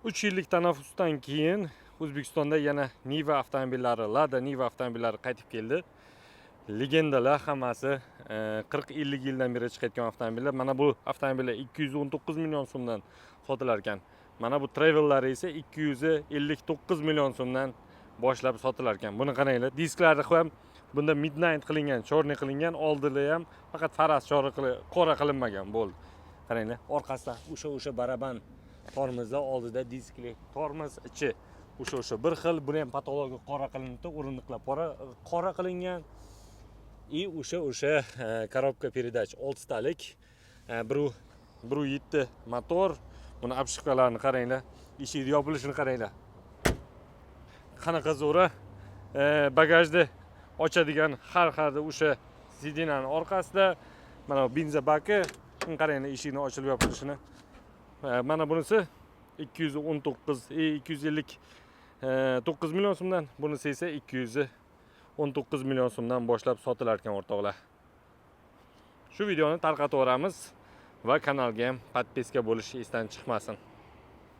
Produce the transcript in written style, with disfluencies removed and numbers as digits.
3 yillik tanaffusdan keyin O'zbekistonda yana Niva avtomobillari, Lada Niva avtomobillari qaytib keldi. Legendalar hammasi 40-50 yildan beri chiqayotgan avtomobillar. Mana bu avtomobillar 219 million so'mdan sotilar ekan. Mana bu Travel'lar esa 259 million so'mdan boshlab sotilar ekan. Buni qaranglar, disklari ham bunda midnight qilingan, chorni qilingan, oldida ham faqat faras chori qora qilinmagan bo'ldi. Qaranglar, orqasida o'sha baraban tormozda, oldida diskli tormoz, ichi o'sha bir xil, buni ham patologi qora qilinibdi, o'rindiqlar qora qilingan. И o'sha korobka передач 6 talik, 1.7 motor. Buni obshivkalarini qaranglar, eshik yopilishini qaranglar. Qanaqa zo'ra, bagajni ochadigan har xilda o'sha sidinaning orqasida mana benza baki, qaranglar eshikni ochilib yopilishini. Mana bunisi 259 million so'mdan, bunisi esa 219 million so'mdan boshlab sotilar ekan o'rtoqlar. Shu videoni tarqataveramiz va kanalga ham podpiska bo'lish esdan chiqmasin.